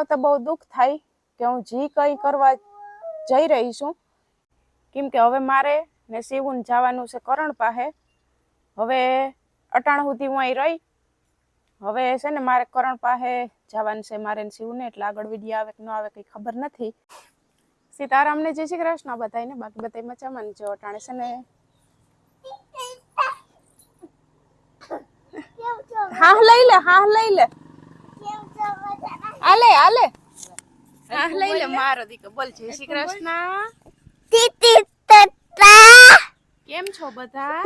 તો બહુ દુઃખ થાય કે હું જી કંઈ કરવા જઈ રહી છું, કેમ કે હવે મારે ને શિવન જવાનું છે કરણ પાસે. હવે અટાણ સુધી હું અહીં રહી, હવે છે ને મારે કરણ પાસે જવાનું છે મારે શિવને, એટલે આગળ વિડીયો આવે કે ન આવે કંઈ ખબર નથી. સીતારામને જય શ્રી કૃષ્ણ બધાને, બાકી બધા મજામાં જો અટાણે છે ને. હા લઈ લે, હા લઈ લે, આલે આલે, હા લઈ લે મારો દીકરો. બોલ જય શ્રી કૃષ્ણ. કેમ છો બધા?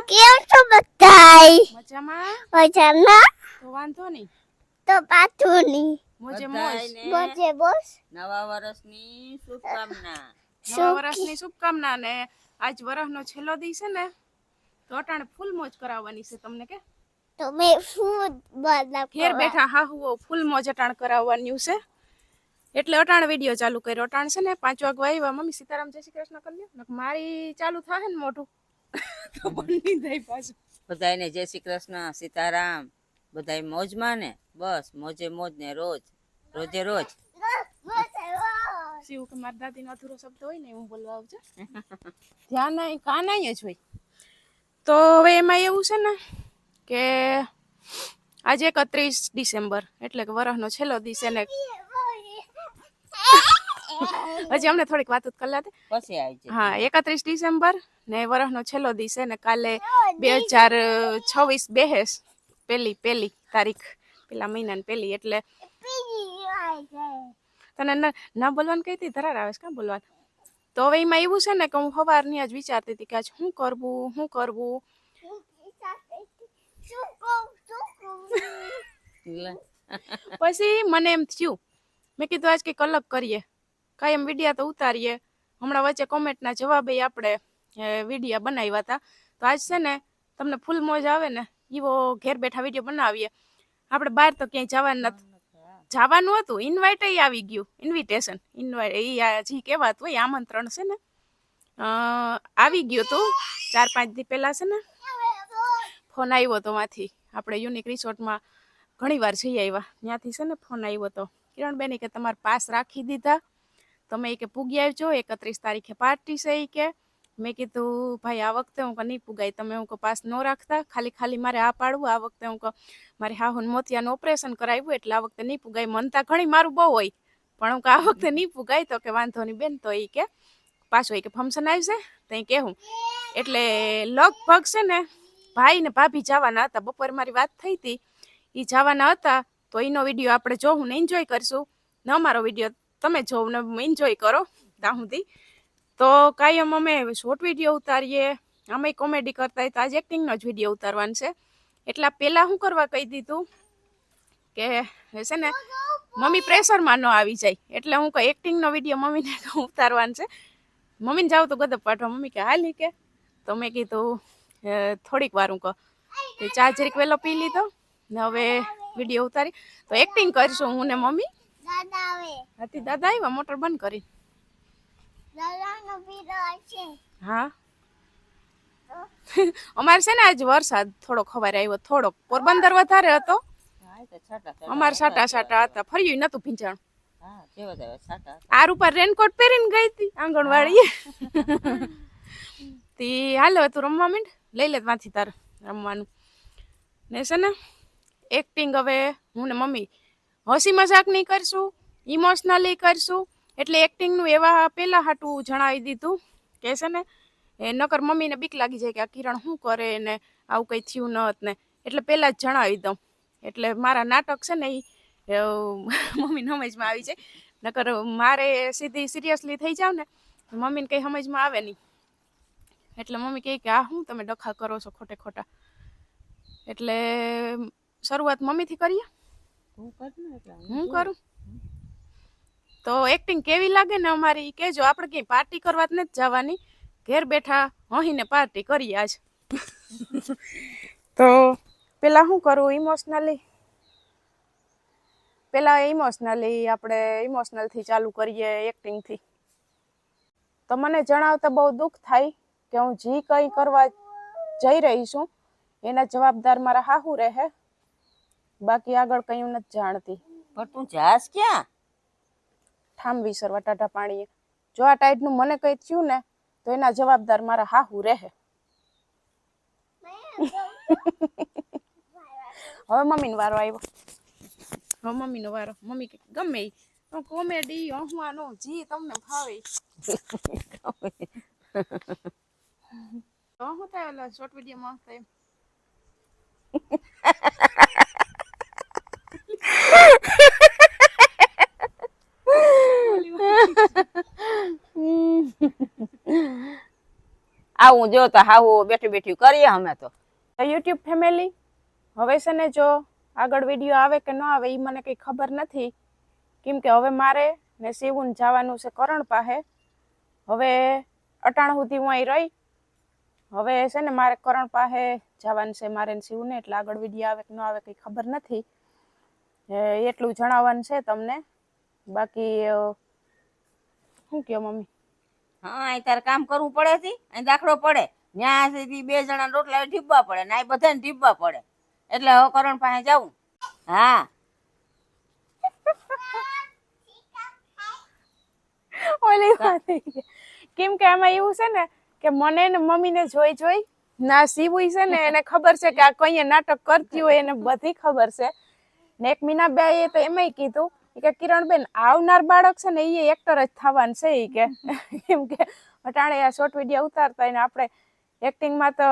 મજામાં? તો વાંધો નહીં, મોજે મોજ. નવા વર્ષની શુભકામના. નવા વર્ષની શુભકામના. ને આજ વરસનો છેલ્લો દિવસ છે ને, તો અટાણે ફૂલ મોજ કરાવવાની છે તમને. કે ઘેર બેઠા હાહુઓ ફૂલ મોજ અટાણ કરાવવાની છે, એટલે અટાણ વિડીયો ચાલુ કર્યો. અટાણ છે ને 5 વાગવા આવ્યા. મમ્મી સીતારામ જય શ્રી કૃષ્ણ કરી લ્યો, મારી ચાલુ થાય ને મોઢું તો બની જાય પાછું. બધાને જય શ્રી કૃષ્ણ, સીતારામ. બધાય મોજમાં ને? બસ મોજે મોજ ને રોજ રોજે રોજ. શિવ કે મારી દાદીનો અધૂરો શબ્દ હોય ને હું બોલવા આવજો. ધ્યાન નહીં કાન જ હોય. તો હવે એમાં એવું છે ને કે આજે 31 ડિસેમ્બર એટલે કે વરસનો છેલ્લો દિવસ. ને હજી અમને થોડીક વાત કરી લે પછી આવી જાય. હા, 31 ડિસેમ્બર ને વરસનો છેલ્લો દિવસ ને કાલે 2026 બેહેસ પહેલી તારીખ, પેલા મહિનાની પહેલી. એટલે તને ના બોલવાનું કહીતી ધરાર આવે છે કાં બોલવાનું. તો હવે એમાં એવું છે ને કે હું સવારની આજ વિચારતી હતી કે આજ શું કરવું. પછી મને એમ થયું, મેં કીધું આજ કંઈક અલગ કરીએ, કાંઈ એમ વિડીયા તો ઉતારીએ. હમણાં વચ્ચે કોમેન્ટના જવાબે આપણે વિડીયા બનાવ્યા હતા, તો આજ છે ને તમને ફૂલ મોજ આવે ને એવો ઘેર બેઠા વિડીયો બનાવીએ. આપણે બહાર તો ક્યાંય જવાનું હતું, ઇન્વાઇટ આવી ગયું, ઇન્વિટેશન ઇન્વાઇટ એ જી કહેવાતું હોય આમંત્રણ છે ને આવી ગયું હતું. 4-5 દી પહેલા છે ને ફોન આવ્યો હતો માંથી, આપણે યુનિક રિસોર્ટમાં ઘણી વાર જઈ આવ્યા, ત્યાંથી છે ને ફોન આવ્યો હતો કિરણબેન કે તમારા પાસ રાખી દીધા, તમે કે પૂગી આવજો, 31 તારીખે પાર્ટી છે એ કે. મેં કીધું ભાઈ આ વખતે હું નહીં પુગાય, તમે હું પાસ ન રાખતા, ખાલી મારે આ પાડવું. આ વખતે હું મારી હાહુન મોતિયાનું ઓપરેશન કરાવ્યું એટલે આ વખતે નહીં પુગાય. મનતા ઘણી મારું બહુ હોય, પણ હું આ વખતે નહીં પુગાય. તો કે વાંધો નહીં બેન, તો એ કે પાછો એ કે ફંક્શન આવશે તો કહેવું. એટલે લગભગ છે ને ભાઈ ને ભાભી જવાના હતા. બપોરે મારી વાત થઈ હતી, એ જવાના હતા. તો એનો વિડીયો આપણે જોવું ને એન્જોય કરશું ને અમારો વિડીયો તમે જોવું ને એન્જોય કરો ત્યાં સુધી. તો કાયમ અમે શોર્ટ વિડીયો ઉતારીએ, અમે કોમેડી કરતા હોય તો આજે એક્ટિંગનો જ વિડીયો ઉતારવાનો છે. એટલા પહેલાં શું કરવા કહી દીધું કે છે ને મમ્મી પ્રેશરમાં ન આવી જાય, એટલે હું કહું એક્ટિંગનો વિડીયો મમ્મીને ઉતારવાનો છે. મમ્મીને જાવ તો ગદપ પાઠવા. મમ્મી કે હાલી કે, તો મેં કીધું થોડીક વાર હું કહું ચા જરીક વહેલો પી લીધો ને હવે વિડીયો ઉતારી તો એક્ટિંગ કરીશું હું ને મમ્મી. હતી દાદા આવ્યા મોટર બંધ કરી. હા અમારે છે ને આજ વરસાદ થોડોક સવારે આવ્યો, થોડોક પોરબંદર વધારે હતો, અમારે સાટા હતા, ફર્યું નતું ભીંજાણ. આર ઉપર રેનકોટ પહેરીને ગઈ હતી આંગણવાડી. તી હાલો તું રમવા માંડ, લઈ લે ત્યાંથી તારે રમવાનું ને છે ને. એક્ટિંગ હવે હું ને મમ્મી હસી મજાક નહીં કરશું, ઇમોશનલી કરશું. એટલે એક્ટિંગનું એવા પહેલાં હાટું જણાવી દીધું કે છે ને એ નકર મમ્મીને બીક લાગી જાય કે આ કિરણ શું કરે ને આવું કંઈ થયું ન હોત ને, એટલે પહેલાં જ જણાવી દઉં. એટલે મારા નાટક છે ને એ મમ્મીને સમજમાં આવી જાય. નકર મારે સીધી સિરિયસલી થઈ જાવ ને મમ્મીને કંઈ સમજમાં આવે નહીં. એટલે મમ્મી કહે કે આ શું તમે ડખા કરો છો ખોટા. એટલે શરૂઆત મમ્મીથી કરીએ, હું કરું. તો એક્ટિંગ કેવી લાગે ને અમારી કહેજો. આપણે ક્યાંય પાર્ટી કરવા જ નથી જવાની, ઘેર બેઠા હહીને પાર્ટી કરીએ આજ. તો પેલા શું કરું ઇમોશનલી આપણે ઇમોશનલથી ચાલુ કરીએ એક્ટિંગથી. તો મને જણાવતા બહુ દુઃખ થાય કે હું જી કંઈ કરવા જઈ રહી છું એના જવાબદાર મારા હાહુ રહે, બાકી આગળ કંઈ હું નથી જાણતી. પણ તું જાસ ક્યાં? ઠામવી સરવા ટાઢા પાણીએ. જો આ ટાઈટનું મને કઈ થયું ને તો એના જવાબદાર મારા હાહુ રહે. હવે મમ્મીનો વારો આવ્યો. હવે મમ્મીનો વારો. મમ્મી કે ગમે ઈ કોમેડી હસવાનો જી તમને ભાવે. તો હું થાય ઓલા શોર્ટ વિડીયોમાં થાય આવું જો તો હાવું બેઠી બેઠી કરીએ અમે તો. યુટ્યુબ ફેમિલી હવે છે ને જો આગળ વિડીયો આવે કે ન આવે એ મને કંઈ ખબર નથી, કેમ કે હવે મારે ને શિવન જવાનું છે કરણ પાસે. હવે અટાણ સુધી હું અહીં રહી. હવે છે ને મારે કરણ પાસે જવાનું છે મારે ને શિવને, એટલે આગળ વિડીયો આવે કે ન આવે કંઈ ખબર નથી. એટલું જણાવવાનું છે તમને. બાકી શું કહો મમ્મી? હા અહીં તારે કામ કરવું પડે છે, અહીં દાખલો પડે ત્યાં સુધી 2 જણા રોટલા ઢીબવા પડે ને અહીં બધાને ઢીબવા પડે, એટલે હવે કરણ પાસે જાવું. હા ઓલી વાત કેમ કે આમાં એવું છે ને કે મને ને મમ્મીને જોઈ ના શિવું છે ને એને ખબર છે કે આ કઈ નાટક કરતી હોય, એને બધી ખબર છે. ને એક મીનાબાઈએ તો એમાંય કીધું કે કિરણબેન આવનાર બાળક છે ને એ એક્ટર જ થવાનું છે ઈ કે. કેમ કે અટાણે આ શોર્ટ વિડીયો ઉતારતા હોય ને આપણે એક્ટિંગમાં તો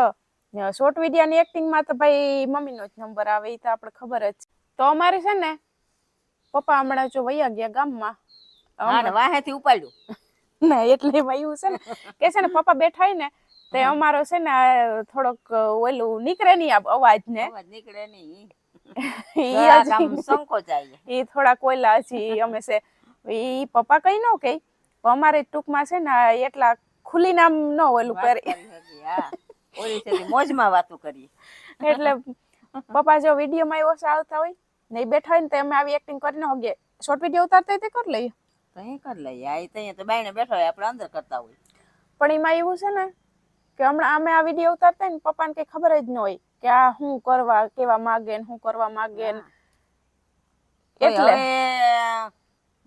શોર્ટ વિડીયોની એક્ટિંગમાં તો ભાઈ મમ્મીનો જ નંબર આવે, એ તો આપણે ખબર જ છે. તો અમારે છે ને પપ્પા હમણાં જો વયા ગયા ગામમાં. વાહેથી ઉપાડ્યું ના એટલે એમાં એવું છે ને કે છે ને પપ્પા બેઠા હોય ને તે અમારો છે ને થોડોક ઓલું નીકળે નહીં અવાજ ને નીકળે નહીં, એ થોડા કોયલા હજી અમે છે ઈ પપ્પા કઈ ન કઈ પણ અમારે ટૂંકમાં છે ને એટલા ખુલ્લી નામ ન ઓલું કરી મોજમાં વાતો કરીએ. એટલે પપ્પા જો વિડીયોમાં ઓછા આવતા હોય ને એ બેઠા હોય ને તો અમે આવી એક્ટિંગ કરીને હોગે શોર્ટ વિડીયો ઉતારતા હોય તે કરી લઈએ. તઈ કરી લઈએ, આ તઈ તો બાઈને બેઠો હોય આપણે અંદર કરતા હોય. પણ એમાં એવું છે ને કે હમણાં અમે આ વિડીયો ઉતારતા ને પપ્પાને કઈ ખબર જ ન હોય કે આ શું કરવા કેવા માગે ને શું કરવા માગે ને. એટલે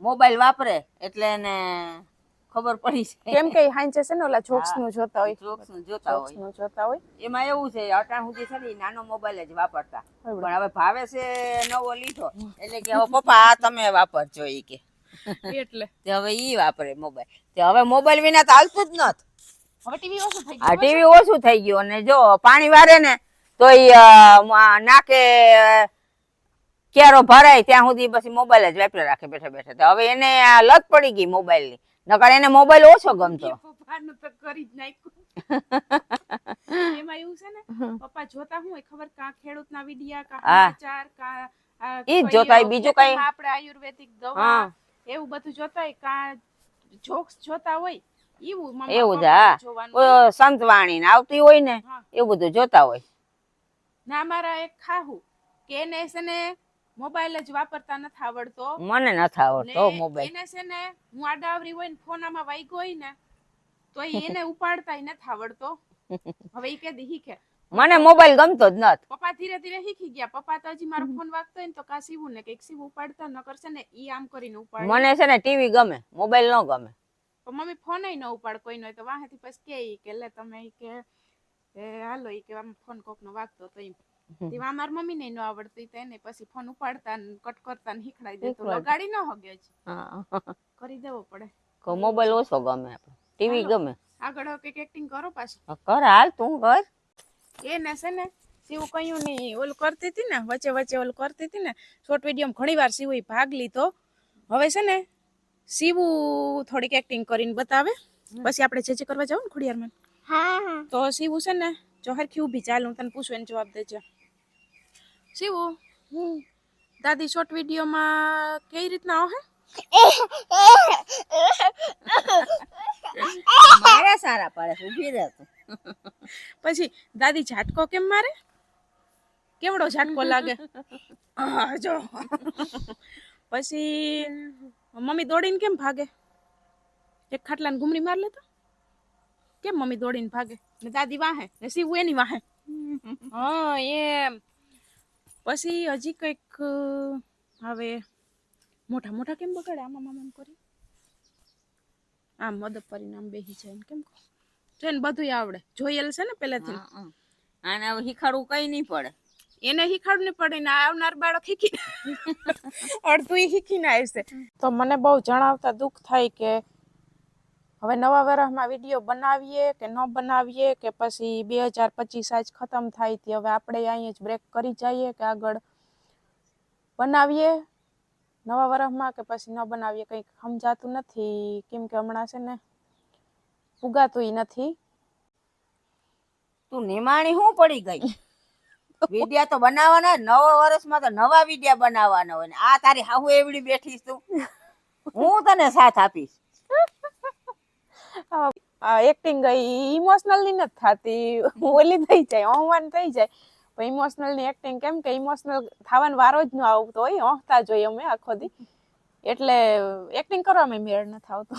મોબાઈલ વાપરે એટલે એને ખબર પડી છે. કેમ કે હાંચે છે ને ઓલા જોક્સ નું જોતા હોય, જોક્સ નું જોતા હોય. એમાં એવું છે અટાણ સુધી છે ને નાનો મોબાઈલ જ વાપરતા, પણ હવે ભાવે છે નવો લીધો એટલે કે હવે પપ્પા આ તમે વાપરજો ઈ કે. એટલે તે હવે ઈ વાપરે મોબાઈલ. તે હવે મોબાઈલ વિના તો હાલતું જ નત. હવે ટીવી ઓછું થઈ આ ગયું. ટીવી ઓછું થઈ ગયું અને જો પાણી વારે ને તો નાકે ક્યારો ભરાય ત્યાં સુધી પછી મોબાઈલ જ વાપરે રાખે બેઠા બેઠા. તો હવે એને લત પડી ગઈ મોબાઈલ ની, નકર એને મોબાઈલ ઓછો ગમતો. પપ્પાનું તો કરી જ નાખ્યું. એમાં એવું છે ને પપ્પા જોતા હું ખબર કા ખેડૂતના વિડિયા કા સમાચાર કા ઈ જ જોતા હોય બીજું કઈ આપણે આયુર્વેદિક દવા એવું બધું જોતા હોય કા જોક્સ જોતા હોય એવું જ. હા સંતવાણી ને આવતી હોય ને એવું બધું જોતા હોય. ના મારા એક ખાહુ કે એને છે ને મોબાઈલ જ વાપરતા નથી આવડતો. મને નથી આવડતો મોબાઈલ. એને છે ને હું આડાવરી હોય ને ફોન આમાં વાગ્યો હોય ને તો એને ઉપાડતાય નથી આવડતો. હવે ઈ કે શીખે. મને મોબાઈલ ગમતો જ નથી. પપ્પા ધીરે ધીરે શીખી ગયા. પપ્પા તો હજી મારો ફોન વાગતો હોય ને તો કા સીવું ને કઈક સીવું ઉપાડતા ન કરશે ને ઈ આમ કરીને ઉપાડે. મને છે ને ટીવી ગમે, મોબાઈલ ન ગમે. પણ મમ્મી ફોન ન ઉપાડ કોઈ નો તો વાહેથી પછી કે લે તમે કે હાલો ઈ કે આમ ફોન કોક નો વાગતો તો એમ તેવા માર મમ્મી ને ન આવડતી તો એને પછી ફોન ઉપાડતા ને કટ કરતા ને શીખડાઈ દેતો. લગાડી ન હગે જ કરી દેવો પડે. કો મોબાઈલ ઓછો ગમે, આપણે ટીવી ગમે. આગળ કઈક એક્ટિંગ કરો પાછું. કર હાલ તું કર. એને છે ને શિવ કયું ની ઓલું કરતી હતી ને વચ્ચે વચ્ચે ઓલું કરતી હતી ને શોર્ટ વિડીયો ઘણી વાર શિવ ભાગ લીધો. હવે છે ને શિવું થોડીક એક્ટિંગ કરીને બતાવે પછી આપણે જે કરવા જાવ ને ખોડિયારમાં. હા તો શિવું છે ને જો હરખી ઊભી ચાલ હું તને પૂછું એને જવાબ દેજે. શિવું દાદી શોર્ટ વિડીયોમાં કઈ રીતના આવે? મારા સારા પડે ઊભી રહે. પછી દાદી ઝાટકો કેમ મારે? કેવડો ઝાટકો લાગે? જો પછી મમ્મી દોડીને કેમ ભાગે? એક ખાટલાને ઘૂમરી માર લેતો કેમ મમ્મી દોડીને ભાગે ને દાદી વાહે ને શિવ એની વાહે. હા એમ. પછી હજી કઈક હવે મોટા મોટા કેમ બગાડે આમાં મામા કરી આમ મદદ કરીને આમ બેસી જાય ને કેમ જોઈને બધું આવડે જોયેલ છે ને પહેલેથી આને હવે શીખાડવું કઈ નહીં પડે. એને શીખાડવું નહીં પડે ને આવનાર બાળક શીખી અડધું શીખીને આવશે. તો મને બહુ જણાવતા દુઃખ થાય કે હવે નવા વર્ષમાં વિડીયો બનાવીએ કે ન બનાવીએ કે પછી 2025 આજ ખતમ થાય તે હવે આપણે અહીંયા જ બ્રેક કરી જઈએ કે આગળ બનાવીએ નવા વર્ષમાં કે પછી ન બનાવીએ કંઈક સમજાતું નથી કેમ કે હમણાં છે ને પુગાતુંય નથી. તું નિમાણી શું પડી ગઈ? વિડિયા તો બનાવવાના નવા વર્ષમાં તો નવા વિડિયા બનાવવાના હોય ને આ તારી હાહુ એવડી બેઠી તું હું તને સાથ આપીશ. એક્ટિંગ ઇમોશનલ ની નથી થતી ઓલી થઈ જાય અહવાન થઈ જાય પણ ઇમોશનલ ની એક્ટિંગ કેમ કે ઇમોશનલ થવાનો વારો જ ન આવતો હોય હસતા જોઈએ અમે આખો દી એટલે એક્ટિંગ કરવામાં મેળ નથી આવતો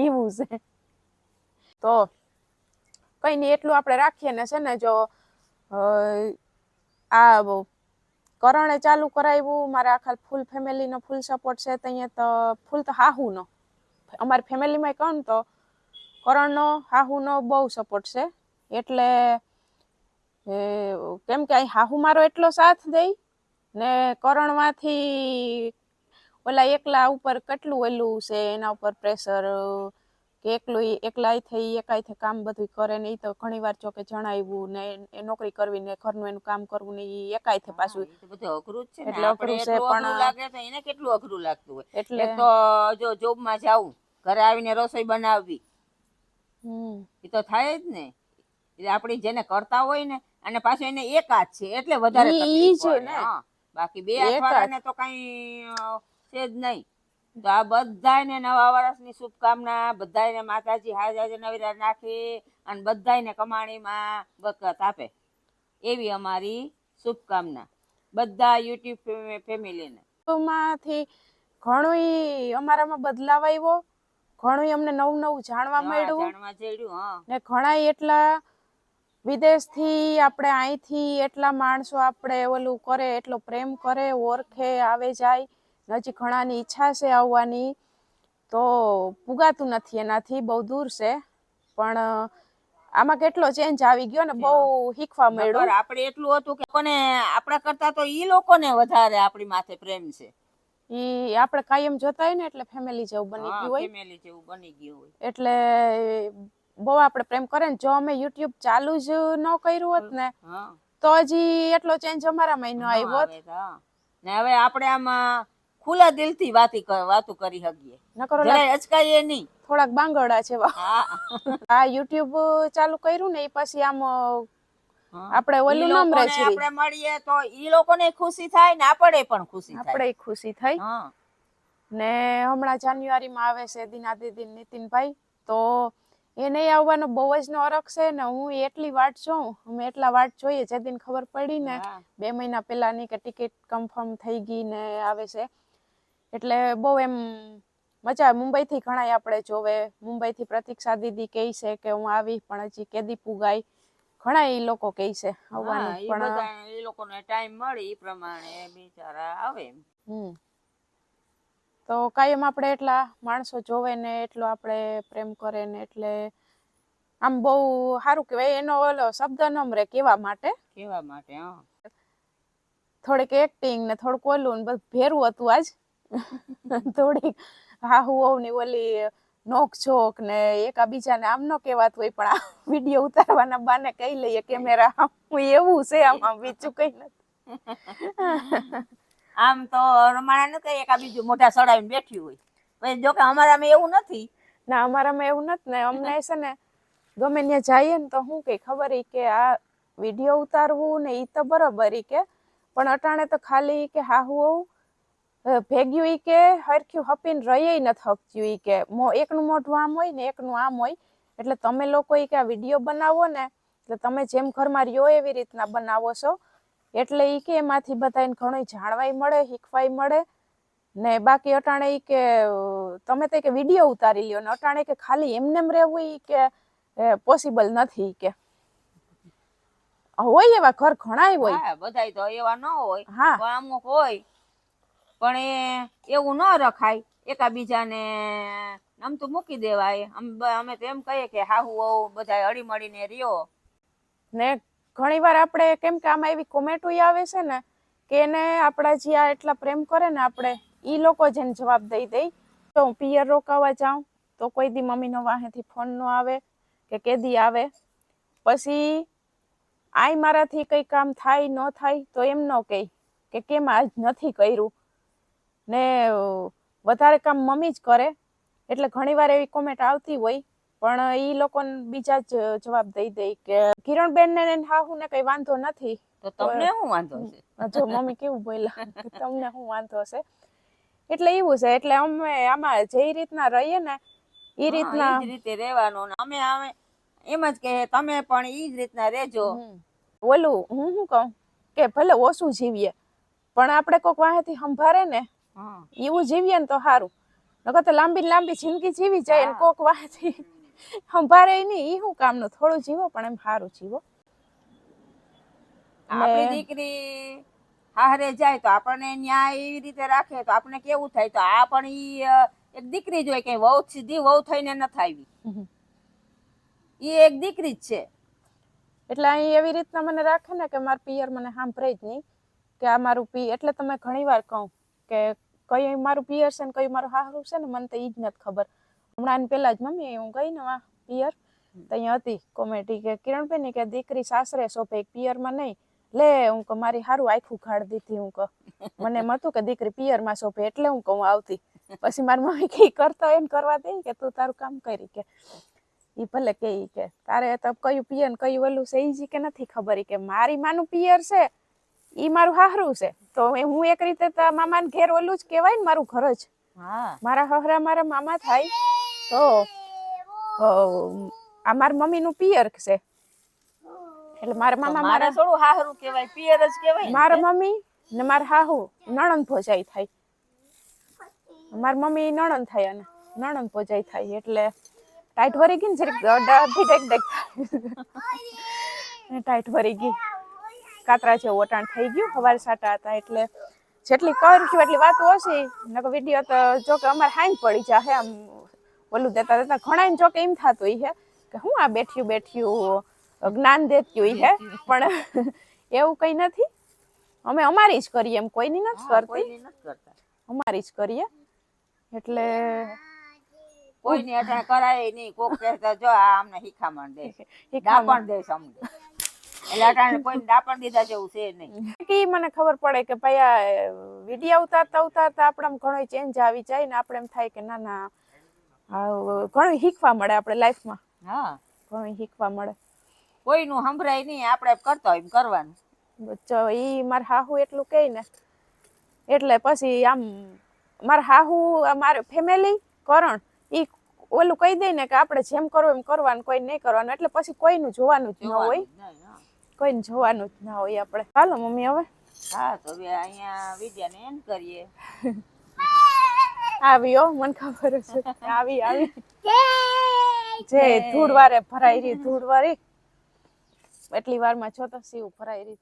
એવું છે. તો કઈ નહીં એટલું આપણે રાખીએ ને છે ને જો આ કરણે ચાલુ કરાવ્યું મારા આખા ફૂલ ફેમિલીનો ફૂલ સપોર્ટ છે તો અહીંયા તો ફૂલ તો હાહુનો અમારી ફેમિલીમાં કહું તો કરણનો હાહુનો બહુ સપોર્ટ છે એટલે કેમ કે અહીં હાહુ મારો એટલો સાથ દે ને કરણમાંથી ઓલા એકલા ઉપર કેટલું ઓલું છે એના ઉપર પ્રેશર કે એકલા થઈ એકાઈ કામ બધું કરે ને એ તો ઘણી વાર ચોકે જણાવ્યું ને એ નોકરી કરવી ને ઘરનું એનું કામ કરવું ને એ એકાઈ થી પાછું બધું અઘરું જ છે એટલે અઘરું છે પણ લાગે તો એને કેટલું અઘરું લાગતું હોય એટલે તો જો જોબમાં જાવું ઘરે આવીને રસોઈ બનાવવી એ તો થાય જ ને એટલે આપણે જેને કરતા હોય ને અને પાછું એને એક હાથ છે એટલે વધારે તકલીફ પડે. બાકી બે હાથ વાળાને તો કઈ છે જ નહીં. તો આ બધાયને નવા વર્ષની શુભકામના. બધાયને માતાજી હાજર નવીરા નાખે અને બધાયને કમાણીમાં બરકત આપે એવી અમારી શુભકામના બધા યુટ્યુબ ફેમિલીને. માંથી ઘણું અમારામાં બદલાવ આવ્યો ઘણું અમને નવું નવું જાણવા મળ્યું ને ઘણા એટલા વિદેશથી આપણે અહીંથી એટલા માણસો આપણે ઓલું કરે એટલો પ્રેમ કરે ઓળખે આવે જાય હજી ઘણાની ઈચ્છા છે આવવાની તો પુગાતું નથી એનાથી બહુ દૂર છે પણ આમાં કેટલો ચેન્જ આવી ગયો ને બહુ શીખવા મળ્યું. આપણે એટલું હતું કે કોને આપણા કરતા તો ઈ લોકોને વધારે આપણી માથે પ્રેમ છે. ઈ આપણે કાયમ જોતા હોય ને એટલે ફેમિલી જેવું બની ગયું હોય એટલે બહુ આપણે પ્રેમ કરે ને જો અમે યુટ્યુબ ચાલુ જ ન કર્યું હોત ને તો હજી એટલો ચેન્જ અમારામાં ન આવ્યો હોત ને હવે આપણે આમાં ખુલ્લા દિલથી વાતો કરી શકીએ જરાય અચકાઈએ નહીં. થોડાક બાંગડા છે આ યુટ્યુબ ચાલુ કર્યું ને એ પછી આમ આપણે ઓલું નામ રહે છે આપણે મળીએ તો ઈ લોકોને ખુશી થાય ને આપણે પણ ખુશી થાય આપણે ખુશી થાય ને હમણાં જાન્યુઆરીમાં આવે છે દિનાદીદી નીતિનભાઈ તો એને આવવાનો બહુ જ નો અરખ છે ને હું એટલી વાટ જોઉં અમે એટલા વાટ જોઈએ જે દિન ખબર પડી ને 2 મહિના પહેલાની કે ટિકિટ કન્ફર્મ થઈ ગઈ ને આવે છે એટલે બહુ એમ મજા આવે. મુંબઈથી ઘણા આપણે જોવે મુંબઈથી પ્રતીક્ષા દીદી કહે છે કે હું આવી પણ હજી કેદી પુગાય ઘણા એ લોકો કહે છે આવવાનું પણ એ લોકોને ટાઈમ મળે એ પ્રમાણે બિચારા આવે. તો કાયમ આપણે એટલા માણસો જોવે ને એટલો આપણે પ્રેમ કરે ને એટલે આમ બહુ સારું કહેવાય. એનો ઓલો શબ્દ નમરે કેવા માટે થોડીક એક્ટિંગ ને થોડુંક ઓલું ને બધું ભેરું હતું આજ થોડીક હાહુ ની ઓલી નોક જોક ને એકાબીજાને આમ ન કહેવાતું હોય પણ આ વિડીયો ઉતારવાના બાને કહી લઈએ કેમેરા એવું છે આમાં બીજું કઈ નથી. આમ તો રમાણા ન કઈ એકાબીજું મોઢા સડાવીને બેઠ્યું હોય જો કે અમારામાં એવું નથી. ના અમારામાં એવું નથી ને અમને છે ને ગમે ત્યાં જઈએ ને તો શું કઈ ખબર કે આ વિડીયો ઉતારવું ને ઈ તો બરોબર કે પણ અટાણે તો ખાલી કે હાહુ ભેગ્યું ઈ કે હરખ્યું હપીને રહી નથી હકચ્યું ઈ કે એકનું મોઢું આમ હોય ને એકનું આમ હોય એટલે તમે લોકો ઈ કે આ વિડીયો બનાવો ને એટલે તમે જેમ ઘરમાં રહ્યો એવી રીતના બનાવો છો એટલે ઈ કે એમાંથી બધાને ઘણું જાણવાય મળે શીખવાય મળે ને બાકી અટાણે ઈ કે તમે તો કે વિડીયો ઉતારી લ્યો ને અટાણે કે ખાલી એમનેમ રહેવું ઈ કે પોસિબલ નથી કે હોય એવા ઘર ઘણાય હોય બધાય તો એવા ન હોય અમુક હોય પણ એવું ન રખાય એકાબીજાને નમતું મૂકી દેવાય. અમે તો એમ કહીએ કે હાહુ વહુ બધા હળી મળીને રહ્યો. ને ઘણી વાર આપણે કેમ કે આમાં એવી કોમેન્ટો આવે છે ને કે એને આપણા જે આ એટલા પ્રેમ કરે ને આપણે ઈ લોકો જ એને જવાબ દઈ દે. તો હું પિયર રોકાવા જાઉં તો કોઈ દી મમ્મીનો વાહેથી ફોન નો આવે કે કેદી આવે. પછી આય મારાથી કઈ કામ થાય ન થાય તો એમ ન કહે કે કેમ આજ નથી કર્યું ને વધારે કામ મમ્મી જ કરે. એટલે ઘણી વાર એવી કોમેન્ટ આવતી હોય પણ ઈ લોકોને બીજા જ જવાબ દઈ દે કે કિરણબેન ને હાહુ ને કઈ વાંધો નથી તો તમને શું વાંધો છે? જો મમ્મી કેવું બોલ્યા તમને શું વાંધો છે. એટલે એવું છે. એટલે અમે આમાં જે રીતના રહીએ ને એ રીતના ઈ જ રીતે રહેવાનું. ને અમે એમ જ કે તમે પણ ઈ જ રીતના રહેજો. ઓલું હું શું કહું કે ભલે ઓછું જીવીએ પણ આપણે કોઈક વાહેથી સંભાળે ને એવું જીવીએ ને તો સારું. નકર તો લાંબી લાંબી જિંદગી જીવી જાય ને કોક વાહેથી સંભાળે નહીં. ઈ શું કામનું? થોડું જીવો પણ એમ સારું જીવો. આપણી દીકરી હારે જાય તો આપણને ન્યાય એવી રીતે રાખે તો આપણે કેવું થાય? તો આ પણ ઈ એક દીકરી જ હોય કે વહુ સીધી વહુ થઈને ન આવી. ઈ એક દીકરી જ છે. એટલે અહીં એવી રીતના મને રાખે ને કે મારા પિયર મને સાંભળે જ નહીં કે આ મારું પિયર. એટલે તમે ઘણી વાર કહું કે કઈ મારું પિયર છે ને કઈ મારું હાહરું છે ને મને તો ઈ જ નથી ખબર. હમણાં પેલા જ મમ્મી હું ગઈ ને પિયર તો અહીંયા હતી કોમેડી કે કિરણબેન કે દીકરી સાસરે શોભે પિયરમાં નહીં. લે હું કહું મારી હારું આખું ખાડ દીધી. હું કહું મને એમ હતું કે દીકરી પિયરમાં શોભે એટલે હું કહું આવતી. પછી મારી મમ્મી કઈ કરતા એમ કરવા દે કે તું તારું કામ કરી કે ઈ ભલે કે તારે તો કયું પિયર ને કયું ઓલું છે ઈ કે નથી ખબર. કે મારી માનું પિયર છે ઈ મારું હાહરું છે તો હું એક રીતે મામાને ઘેર ઓલું જ કહેવાય ને મારું ઘર જ. મારા હહરા મારા મામા થાય તો આ મારા મમ્મી નું પિયર છે. એટલે મારા મામા મારા થોડું હાહરું કહેવાય, પિયર જ કહેવાય. મારા મમ્મી ને મારા હાહુ નણંદ ભોજાઈ થાય. મારા મમ્મી નણંદ થાય અને નણંદ ભોજાઈ થાય. એટલે ટાઈટ ભરી ગઈ ને જરીક ટાઈટ ભરી ગઈ. કાતરા જેવું વટાણ થઈ ગયું. સવારે સાટા હતા એટલે જેટલી કરું છું એટલી વાતો ઓછી. નકર વિડીયો તો જો કે અમારે હાઈન પડી જાય આમ ઓલું દેતા દેતા ઘણા જો કે એમ થતું હોય કે હું આ બેઠ્યું જ્ઞાન દેત્યું હે પણ એવું કઈ નથી. અમે અમારી જ કરીએ એમ કોઈની નથી કરતી. અમારી જ કરીએ. એટલે કોઈની અટાણે કરાય નહીં. કોક કહેતા જો આ અમને હિખામણ દે દાપણ દે સમજે. એટલે અટાણે કોઈને દાપણ દીધા જેવું છે નહીં. કે મને ખબર પડે કે ભાઈ આ વિડીયો ઉતારતા ઉતારતા આપણામાં ઘણો ચેન્જ આવી જાય ને આપણે એમ થાય કે ના ના ઘણું શીખવા મળે આપણે લાઈફમાં. ઘણું શીખવા મળે. કોઈનું સંભળાય નહીં, આપણે કરતા હોય એમ કરવાનું. ઈ મારા હાહુ એટલું કહે ને એટલે પછી આમ મારા હાહુ મારે ફેમિલી કરણ ઈ ઓલું કહી દે ને કે આપણે જેમ કરવું એમ કરવાનું, કોઈ નહીં કરવાનું. એટલે પછી કોઈનું જોવાનું જ ન હોય. કોઈને જોવાનું જ ના હોય આપણે. હાલો મમ્મી હવે તો હવે અહીંયા વિદ્યાને એમ કરીએ. આવ્યો મને ખબર છે. આવી જે ધૂળ વારે ભરાઈ રહી ધૂળ વારી એટલી વારમાં છો તો સીવ ભરાઈ રહી.